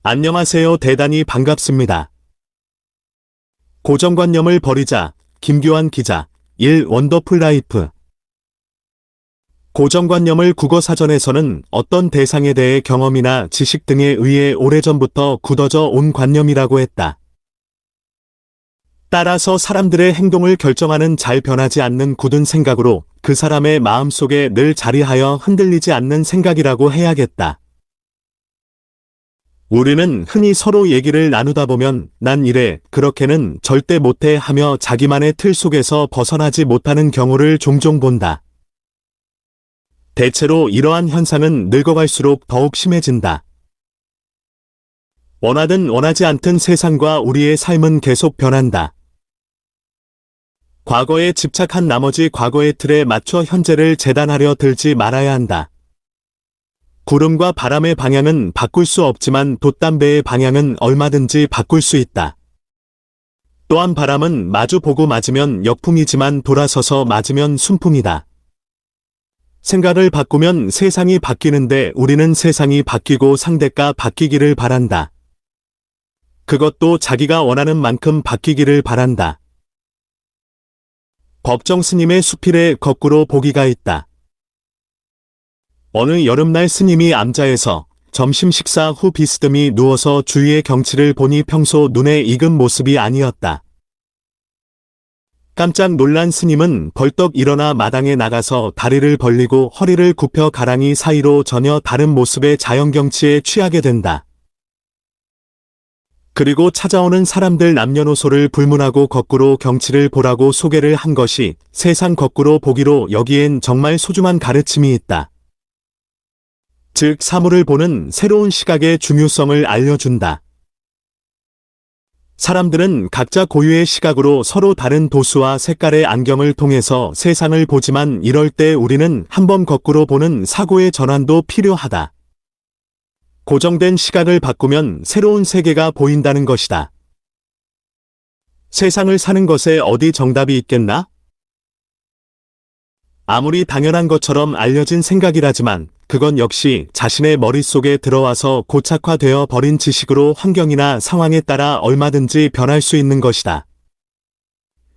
안녕하세요. 대단히 반갑습니다. 고정관념을 버리자. 김규환 기자. 1. 원더풀 라이프. 고정관념을 국어사전에서는 어떤 대상에 대해 경험이나 지식 등에 의해 오래전부터 굳어져 온 관념이라고 했다. 따라서 사람들의 행동을 결정하는 잘 변하지 않는 굳은 생각으로 그 사람의 마음속에 늘 자리하여 흔들리지 않는 생각이라고 해야겠다. 우리는 흔히 서로 얘기를 나누다 보면 난 이래, 그렇게는 절대 못해 하며 자기만의 틀 속에서 벗어나지 못하는 경우를 종종 본다. 대체로 이러한 현상은 늙어갈수록 더욱 심해진다. 원하든 원하지 않든 세상과 우리의 삶은 계속 변한다. 과거에 집착한 나머지 과거의 틀에 맞춰 현재를 재단하려 들지 말아야 한다. 구름과 바람의 방향은 바꿀 수 없지만 돛담배의 방향은 얼마든지 바꿀 수 있다. 또한 바람은 마주 보고 맞으면 역풍이지만 돌아서서 맞으면 순풍이다. 생각을 바꾸면 세상이 바뀌는데 우리는 세상이 바뀌고 상대가 바뀌기를 바란다. 그것도 자기가 원하는 만큼 바뀌기를 바란다. 법정 스님의 수필에 거꾸로 보기가 있다. 어느 여름날 스님이 암자에서 점심 식사 후 비스듬히 누워서 주위의 경치를 보니 평소 눈에 익은 모습이 아니었다. 깜짝 놀란 스님은 벌떡 일어나 마당에 나가서 다리를 벌리고 허리를 굽혀 가랑이 사이로 전혀 다른 모습의 자연경치에 취하게 된다. 그리고 찾아오는 사람들 남녀노소를 불문하고 거꾸로 경치를 보라고 소개를 한 것이 세상 거꾸로 보기로 여기엔 정말 소중한 가르침이 있다. 즉 사물을 보는 새로운 시각의 중요성을 알려준다. 사람들은 각자 고유의 시각으로 서로 다른 도수와 색깔의 안경을 통해서 세상을 보지만 이럴 때 우리는 한번 거꾸로 보는 사고의 전환도 필요하다. 고정된 시각을 바꾸면 새로운 세계가 보인다는 것이다. 세상을 사는 것에 어디 정답이 있겠나? 아무리 당연한 것처럼 알려진 생각이라지만 그건 역시 자신의 머릿속에 들어와서 고착화되어 버린 지식으로 환경이나 상황에 따라 얼마든지 변할 수 있는 것이다.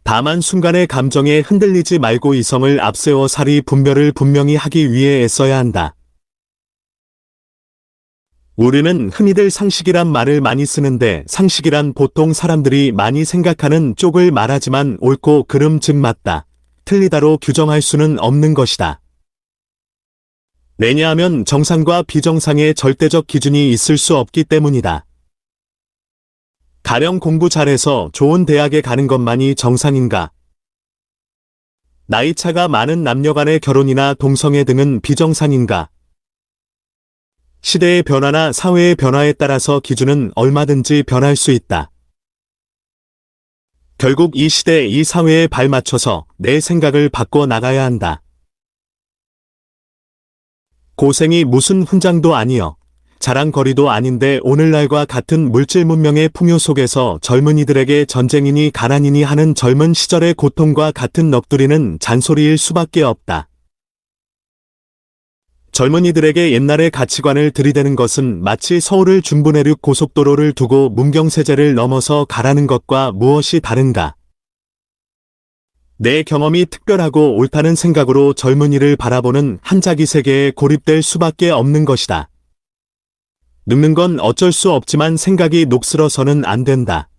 다만 순간의 감정에 흔들리지 말고 이성을 앞세워 사리 분별을 분명히 하기 위해 애써야 한다. 우리는 흔히들 상식이란 말을 많이 쓰는데 상식이란 보통 사람들이 많이 생각하는 쪽을 말하지만 옳고 그름 즉 맞다, 틀리다로 규정할 수는 없는 것이다. 왜냐하면 정상과 비정상의 절대적 기준이 있을 수 없기 때문이다. 가령 공부 잘해서 좋은 대학에 가는 것만이 정상인가? 나이차가 많은 남녀 간의 결혼이나 동성애 등은 비정상인가? 시대의 변화나 사회의 변화에 따라서 기준은 얼마든지 변할 수 있다. 결국 이 시대, 이 사회에 발맞춰서 내 생각을 바꿔 나가야 한다. 고생이 무슨 훈장도 아니여 자랑거리도 아닌데 오늘날과 같은 물질 문명의 풍요 속에서 젊은이들에게 전쟁이니 가난이니 하는 젊은 시절의 고통과 같은 넋두리는 잔소리일 수밖에 없다. 젊은이들에게 옛날의 가치관을 들이대는 것은 마치 서울을 중부내륙 고속도로를 두고 문경세제를 넘어서 가라는 것과 무엇이 다른가? 내 경험이 특별하고 옳다는 생각으로 젊은이를 바라보는 한자기 세계에 고립될 수밖에 없는 것이다. 늙는 건 어쩔 수 없지만 생각이 녹슬어서는 안 된다.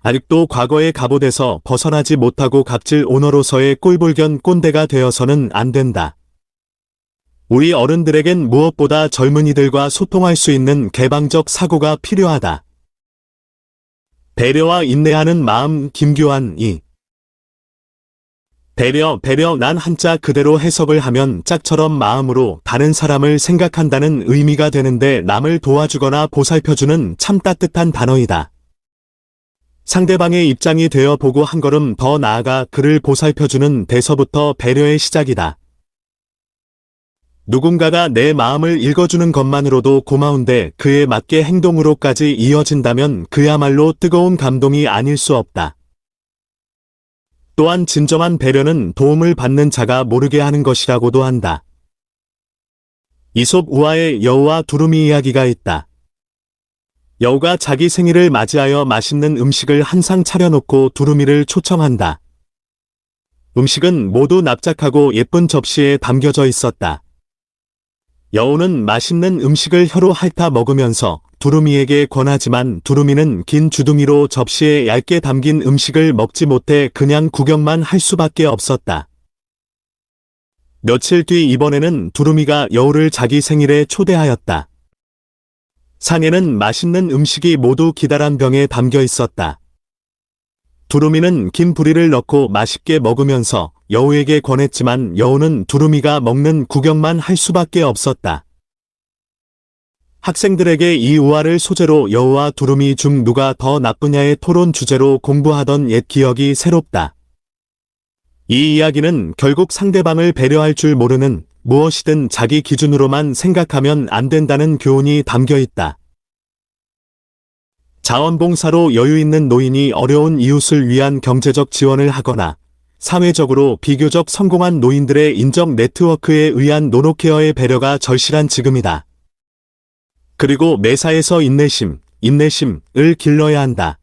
아직도 과거의 갑옷에서 벗어나지 못하고 갑질 오너로서의 꼴불견 꼰대가 되어서는 안 된다. 우리 어른들에겐 무엇보다 젊은이들과 소통할 수 있는 개방적 사고가 필요하다. 배려와 인내하는 마음. 김규환 2. 배려 난 한자 그대로 해석을 하면 짝처럼 마음으로 다른 사람을 생각한다는 의미가 되는데 남을 도와주거나 보살펴주는 참 따뜻한 단어이다. 상대방의 입장이 되어 보고 한 걸음 더 나아가 그를 보살펴주는 데서부터 배려의 시작이다. 누군가가 내 마음을 읽어주는 것만으로도 고마운데 그에 맞게 행동으로까지 이어진다면 그야말로 뜨거운 감동이 아닐 수 없다. 또한 진정한 배려는 도움을 받는 자가 모르게 하는 것이라고도 한다. 이솝 우화의 여우와 두루미 이야기가 있다. 여우가 자기 생일을 맞이하여 맛있는 음식을 한 상 차려놓고 두루미를 초청한다. 음식은 모두 납작하고 예쁜 접시에 담겨져 있었다. 여우는 맛있는 음식을 혀로 핥아 먹으면서 두루미에게 권하지만 두루미는 긴 주둥이로 접시에 얇게 담긴 음식을 먹지 못해 그냥 구경만 할 수밖에 없었다. 며칠 뒤 이번에는 두루미가 여우를 자기 생일에 초대하였다. 상에는 맛있는 음식이 모두 기다란 병에 담겨 있었다. 두루미는 긴 부리를 넣고 맛있게 먹으면서 여우에게 권했지만 여우는 두루미가 먹는 구경만 할 수밖에 없었다. 학생들에게 이 우화를 소재로 여우와 두루미 중 누가 더 나쁘냐의 토론 주제로 공부하던 옛 기억이 새롭다. 이 이야기는 결국 상대방을 배려할 줄 모르는, 무엇이든 자기 기준으로만 생각하면 안 된다는 교훈이 담겨 있다. 자원봉사로 여유 있는 노인이 어려운 이웃을 위한 경제적 지원을 하거나 사회적으로 비교적 성공한 노인들의 인적 네트워크에 의한 노노케어의 배려가 절실한 지금이다. 그리고 매사에서 인내심을 길러야 한다.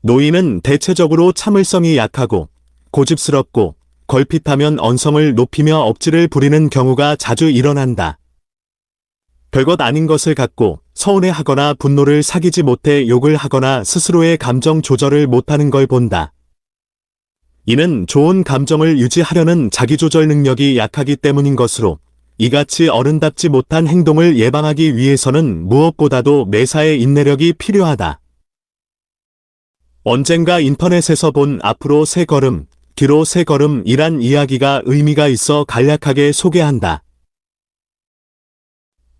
노인은 대체적으로 참을성이 약하고 고집스럽고 걸핏하면 언성을 높이며 억지를 부리는 경우가 자주 일어난다. 별것 아닌 것을 갖고 서운해하거나 분노를 사귀지 못해 욕을 하거나 스스로의 감정 조절을 못하는 걸 본다. 이는 좋은 감정을 유지하려는 자기조절 능력이 약하기 때문인 것으로 이같이 어른답지 못한 행동을 예방하기 위해서는 무엇보다도 매사의 인내력이 필요하다. 언젠가 인터넷에서 본 앞으로 3걸음, 뒤로 3걸음이란 이야기가 의미가 있어 간략하게 소개한다.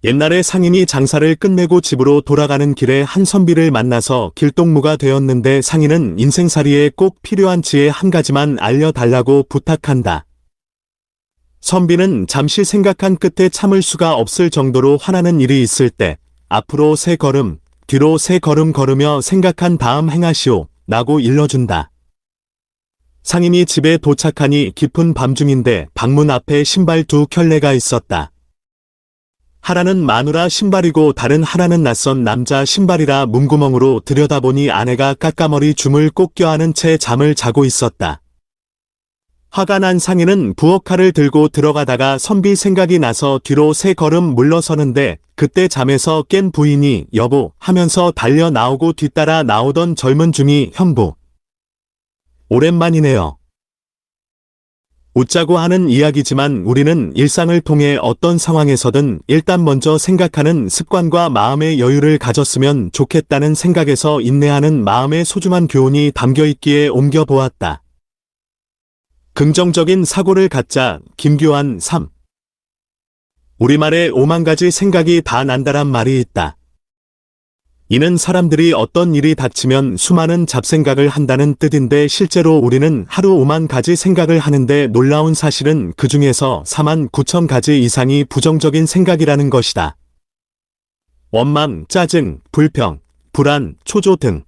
옛날에 상인이 장사를 끝내고 집으로 돌아가는 길에 한 선비를 만나서 길동무가 되었는데 상인은 인생살이에 꼭 필요한 지혜 한 가지만 알려달라고 부탁한다. 선비는 잠시 생각한 끝에 참을 수가 없을 정도로 화나는 일이 있을 때 앞으로 3걸음, 뒤로 3걸음 걸으며 생각한 다음 행하시오 라고 일러준다. 상인이 집에 도착하니 깊은 밤중인데 방문 앞에 신발 2켤레가 있었다. 하나는 마누라 신발이고 다른 하나는 낯선 남자 신발이라 문구멍으로 들여다보니 아내가 까까머리 줌을 꼭 껴안은 채 잠을 자고 있었다. 화가 난 상인은 부엌칼을 들고 들어가다가 선비 생각이 나서 뒤로 3걸음 물러서는데 그때 잠에서 깬 부인이 여보 하면서 달려 나오고 뒤따라 나오던 젊은 중이 형부. 오랜만이네요. 웃자고 하는 이야기지만 우리는 일상을 통해 어떤 상황에서든 일단 먼저 생각하는 습관과 마음의 여유를 가졌으면 좋겠다는 생각에서 인내하는 마음의 소중한 교훈이 담겨 있기에 옮겨보았다. 긍정적인 사고를 갖자. 김규환 3. 우리말에 5만 가지 생각이 다 난다란 말이 있다. 이는 사람들이 어떤 일이 닥치면 수많은 잡생각을 한다는 뜻인데 실제로 우리는 하루 5만 가지 생각을 하는데 놀라운 사실은 그 중에서 4만 9천 가지 이상이 부정적인 생각이라는 것이다. 원망, 짜증, 불평, 불안, 초조 등.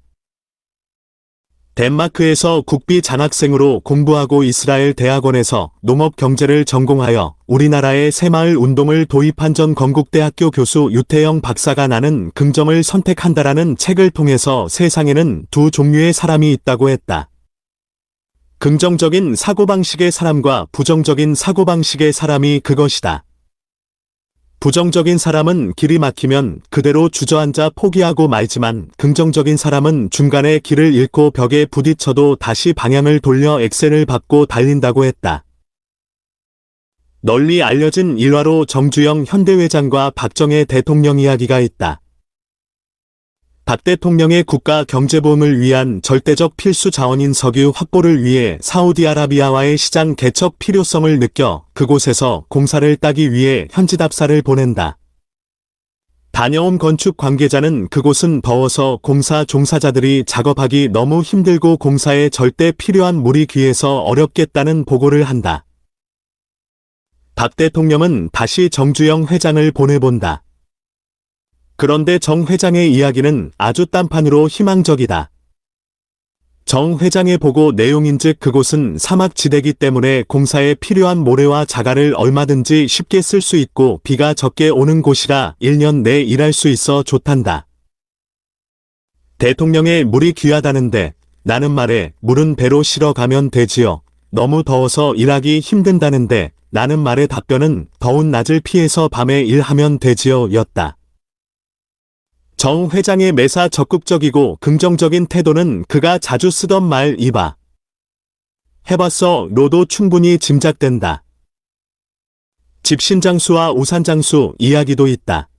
덴마크에서 국비 장학생으로 공부하고 이스라엘 대학원에서 농업 경제를 전공하여 우리나라의 새마을 운동을 도입한 전 건국대학교 교수 유태영 박사가 나는 긍정을 선택한다라는 책을 통해서 세상에는 두 종류의 사람이 있다고 했다. 긍정적인 사고방식의 사람과 부정적인 사고방식의 사람이 그것이다. 부정적인 사람은 길이 막히면 그대로 주저앉아 포기하고 말지만 긍정적인 사람은 중간에 길을 잃고 벽에 부딪혀도 다시 방향을 돌려 엑셀을 밟고 달린다고 했다. 널리 알려진 일화로 정주영 현대회장과 박정희 대통령 이야기가 있다. 박 대통령의 국가 경제보험을 위한 절대적 필수 자원인 석유 확보를 위해 사우디아라비아와의 시장 개척 필요성을 느껴 그곳에서 공사를 따기 위해 현지 답사를 보낸다. 다녀온 건축 관계자는 그곳은 더워서 공사 종사자들이 작업하기 너무 힘들고 공사에 절대 필요한 물이 귀해서 어렵겠다는 보고를 한다. 박 대통령은 다시 정주영 회장을 보내본다. 그런데 정 회장의 이야기는 아주 딴판으로 희망적이다. 정 회장의 보고 내용인즉 그곳은 사막지대이기 때문에 공사에 필요한 모래와 자갈을 얼마든지 쉽게 쓸 수 있고 비가 적게 오는 곳이라 1년 내 일할 수 있어 좋단다. 대통령의 물이 귀하다는데 나는 말에 물은 배로 실어 가면 되지요. 너무 더워서 일하기 힘든다는데 나는 말의 답변은 더운 낮을 피해서 밤에 일하면 되지요 였다. 정 회장의 매사 적극적이고 긍정적인 태도는 그가 자주 쓰던 말이봐. 해봤어 로도 충분히 짐작된다. 집신장수와 우산장수 이야기도 있다.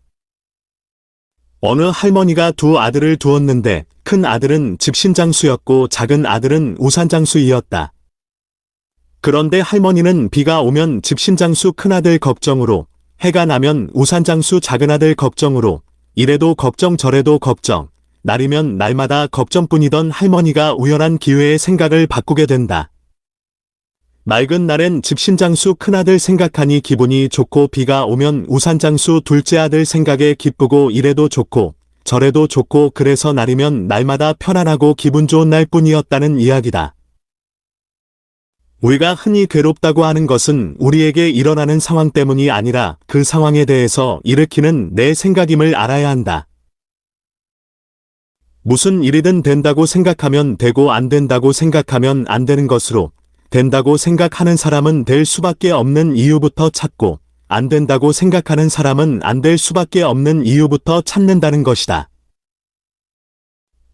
어느 할머니가 두 아들을 두었는데 큰 아들은 집신장수였고 작은 아들은 우산장수이었다. 그런데 할머니는 비가 오면 집신장수 큰아들 걱정으로, 해가 나면 우산장수 작은아들 걱정으로, 이래도 걱정 저래도 걱정, 날이면 날마다 걱정뿐이던 할머니가 우연한 기회에 생각을 바꾸게 된다. 맑은 날엔 집신장수 큰아들 생각하니 기분이 좋고 비가 오면 우산장수 둘째 아들 생각에 기쁘고 이래도 좋고 저래도 좋고 그래서 날이면 날마다 편안하고 기분 좋은 날뿐이었다는 이야기다. 우리가 흔히 괴롭다고 하는 것은 우리에게 일어나는 상황 때문이 아니라 그 상황에 대해서 일으키는 내 생각임을 알아야 한다. 무슨 일이든 된다고 생각하면 되고 안 된다고 생각하면 안 되는 것으로, 된다고 생각하는 사람은 될 수밖에 없는 이유부터 찾고, 안 된다고 생각하는 사람은 안 될 수밖에 없는 이유부터 찾는다는 것이다.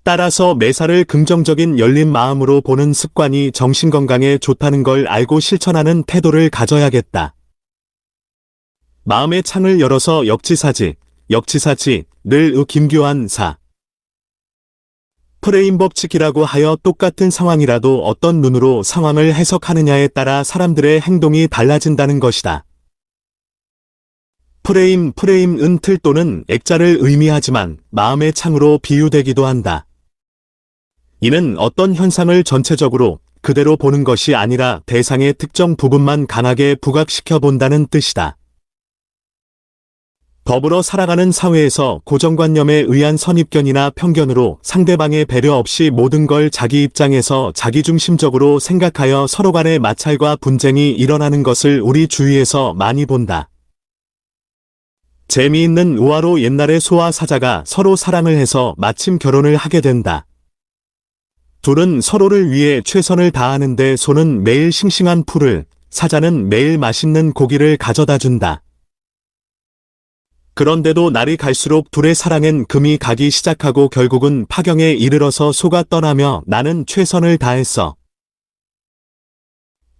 따라서 매사를 긍정적인 열린 마음으로 보는 습관이 정신건강에 좋다는 걸 알고 실천하는 태도를 가져야겠다. 마음의 창을 열어서 역지사지, 늘 김규환 사. 프레임 법칙이라고 하여 똑같은 상황이라도 어떤 눈으로 상황을 해석하느냐에 따라 사람들의 행동이 달라진다는 것이다. 프레임은 틀 또는 액자를 의미하지만 마음의 창으로 비유되기도 한다. 이는 어떤 현상을 전체적으로 그대로 보는 것이 아니라 대상의 특정 부분만 강하게 부각시켜 본다는 뜻이다. 더불어 살아가는 사회에서 고정관념에 의한 선입견이나 편견으로 상대방의 배려 없이 모든 걸 자기 입장에서 자기중심적으로 생각하여 서로 간의 마찰과 분쟁이 일어나는 것을 우리 주위에서 많이 본다. 재미있는 우화로 옛날에 소와 사자가 서로 사랑을 해서 마침 결혼을 하게 된다. 둘은 서로를 위해 최선을 다하는데 소는 매일 싱싱한 풀을, 사자는 매일 맛있는 고기를 가져다 준다. 그런데도 날이 갈수록 둘의 사랑엔 금이 가기 시작하고 결국은 파경에 이르러서 소가 떠나며 나는 최선을 다했어.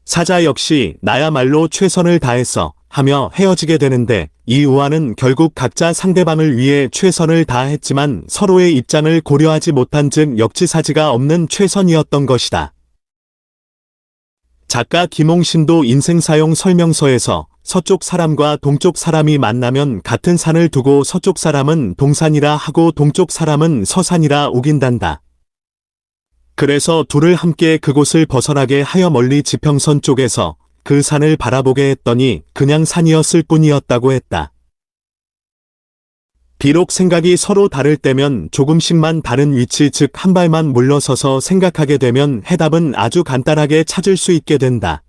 사자 역시 나야말로 최선을 다했어 하며 헤어지게 되는데 이 우화는 결국 각자 상대방을 위해 최선을 다했지만 서로의 입장을 고려하지 못한 즉 역지사지가 없는 최선이었던 것이다. 작가 김홍신도 인생사용 설명서에서 서쪽 사람과 동쪽 사람이 만나면 같은 산을 두고 서쪽 사람은 동산이라 하고 동쪽 사람은 서산이라 우긴단다. 그래서 둘을 함께 그곳을 벗어나게 하여 멀리 지평선 쪽에서 그 산을 바라보게 했더니 그냥 산이었을 뿐이었다고 했다. 비록 생각이 서로 다를 때면 조금씩만 다른 위치 즉 한 발만 물러서서 생각하게 되면 해답은 아주 간단하게 찾을 수 있게 된다.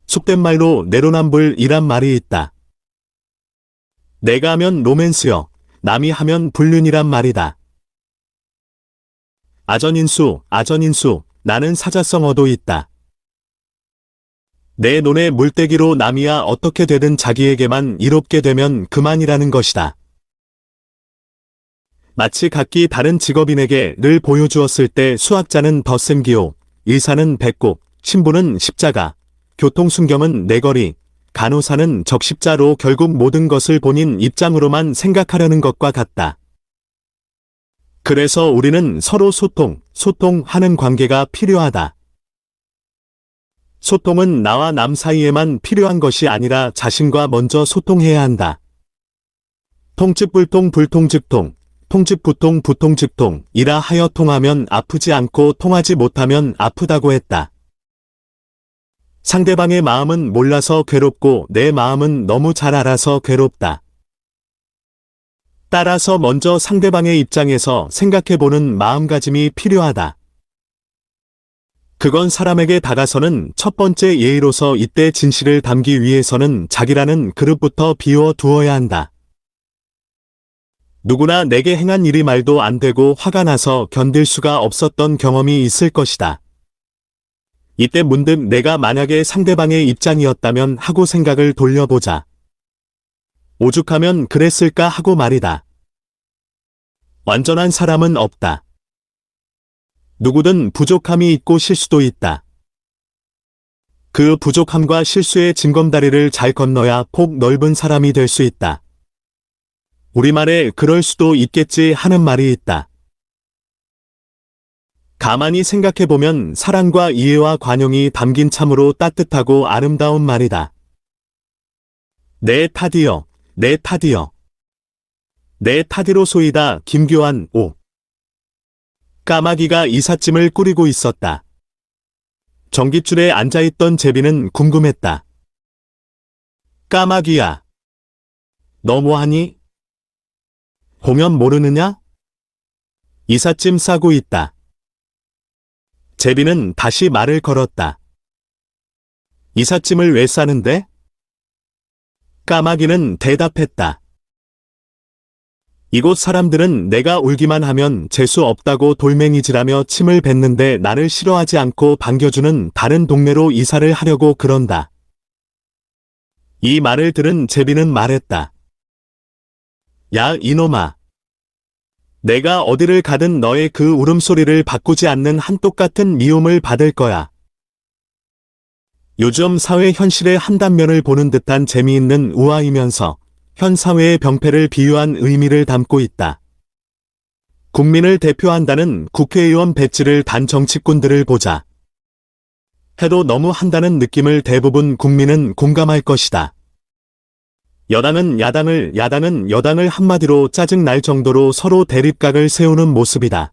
속된 말로 내로남불이란 말이 있다. 내가 하면 로맨스여, 남이 하면 불륜이란 말이다. 아전인수, 나는 사자성어도 있다. 내 논의 물때기로 남이야 어떻게 되든 자기에게만 이롭게 되면 그만이라는 것이다. 마치 각기 다른 직업인에게 늘 보여주었을 때 수학자는 덧셈기호, 의사는 배꼽, 신부는 십자가, 교통순경은 내거리, 간호사는 적십자로 결국 모든 것을 본인 입장으로만 생각하려는 것과 같다. 그래서 우리는 서로 소통하는 관계가 필요하다. 소통은 나와 남 사이에만 필요한 것이 아니라 자신과 먼저 소통해야 한다. 통즉불통 불통즉통, 통즉부통 부통즉통, 이라 하여 통하면 아프지 않고 통하지 못하면 아프다고 했다. 상대방의 마음은 몰라서 괴롭고 내 마음은 너무 잘 알아서 괴롭다. 따라서 먼저 상대방의 입장에서 생각해보는 마음가짐이 필요하다. 그건 사람에게 다가서는 첫 번째 예의로서 이때 진실을 담기 위해서는 자기라는 그릇부터 비워 두어야 한다. 누구나 내게 행한 일이 말도 안 되고 화가 나서 견딜 수가 없었던 경험이 있을 것이다. 이때 문득 내가 만약에 상대방의 입장이었다면 하고 생각을 돌려보자. 오죽하면 그랬을까 하고 말이다. 완전한 사람은 없다. 누구든 부족함이 있고 실수도 있다. 그 부족함과 실수의 징검다리를 잘 건너야 폭 넓은 사람이 될 수 있다. 우리말에 그럴 수도 있겠지 하는 말이 있다. 가만히 생각해보면 사랑과 이해와 관용이 담긴 참으로 따뜻하고 아름다운 말이다. 내 탓이여, 내 탓이여. 내 탓이로소이다. 김교환 5. 까마귀가 이삿짐을 꾸리고 있었다. 전깃줄에 앉아있던 제비는 궁금했다. 까마귀야, 너 뭐하니? 보면 모르느냐? 이삿짐 싸고 있다. 제비는 다시 말을 걸었다. 이삿짐을 왜 싸는데? 까마귀는 대답했다. 이곳 사람들은 내가 울기만 하면 재수 없다고 돌멩이질하며 침을 뱉는데 나를 싫어하지 않고 반겨주는 다른 동네로 이사를 하려고 그런다. 이 말을 들은 제비는 말했다. 야, 이놈아. 내가 어디를 가든 너의 그 울음소리를 바꾸지 않는 한 똑같은 미움을 받을 거야. 요즘 사회 현실의 한 단면을 보는 듯한 재미있는 우화이면서 현 사회의 병폐를 비유한 의미를 담고 있다. 국민을 대표한다는 국회의원 배지를 단 정치꾼들을 보자. 해도 너무 한다는 느낌을 대부분 국민은 공감할 것이다. 여당은 야당을, 야당은 여당을 한마디로 짜증 날 정도로 서로 대립각을 세우는 모습이다.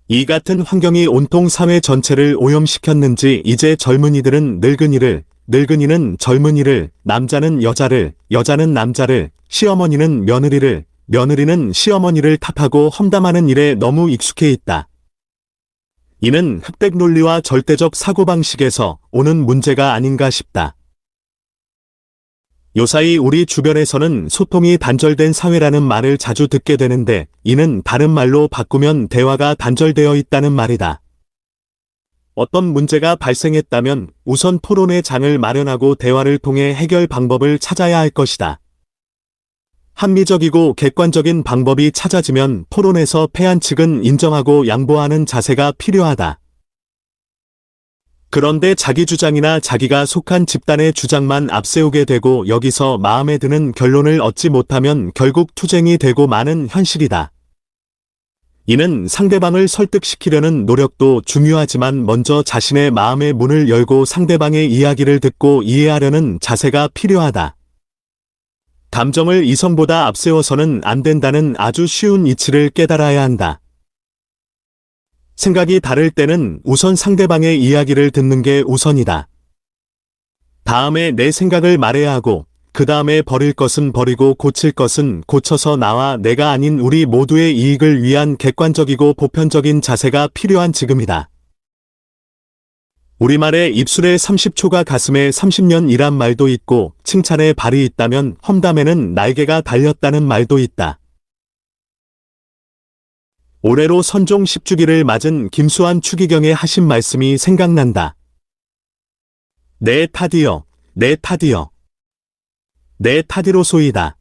이 같은 환경이 온통 사회 전체를 오염시켰는지 이제 젊은이들은 늙은이를, 늙은이는 젊은이를, 남자는 여자를, 여자는 남자를, 시어머니는 며느리를, 며느리는 시어머니를 탓하고 험담하는 일에 너무 익숙해 있다. 이는 흑백 논리와 절대적 사고방식에서 오는 문제가 아닌가 싶다. 요사이 우리 주변에서는 소통이 단절된 사회라는 말을 자주 듣게 되는데 이는 다른 말로 바꾸면 대화가 단절되어 있다는 말이다. 어떤 문제가 발생했다면 우선 토론의 장을 마련하고 대화를 통해 해결 방법을 찾아야 할 것이다. 합리적이고 객관적인 방법이 찾아지면 토론에서 패한 측은 인정하고 양보하는 자세가 필요하다. 그런데 자기 주장이나 자기가 속한 집단의 주장만 앞세우게 되고 여기서 마음에 드는 결론을 얻지 못하면 결국 투쟁이 되고 마는 현실이다. 이는 상대방을 설득시키려는 노력도 중요하지만 먼저 자신의 마음의 문을 열고 상대방의 이야기를 듣고 이해하려는 자세가 필요하다. 감정을 이성보다 앞세워서는 안 된다는 아주 쉬운 이치를 깨달아야 한다. 생각이 다를 때는 우선 상대방의 이야기를 듣는 게 우선이다. 다음에 내 생각을 말해야 하고 그 다음에 버릴 것은 버리고 고칠 것은 고쳐서 나와 내가 아닌 우리 모두의 이익을 위한 객관적이고 보편적인 자세가 필요한 지금이다. 우리말에 입술에 30초가 가슴에 30년이란 말도 있고 칭찬에 발이 있다면 험담에는 날개가 달렸다는 말도 있다. 올해로 선종 10주기를 맞은 김수환 추기경의 하신 말씀이 생각난다. 내 탓이여, 내 탓이여. 내 탓이로소이다.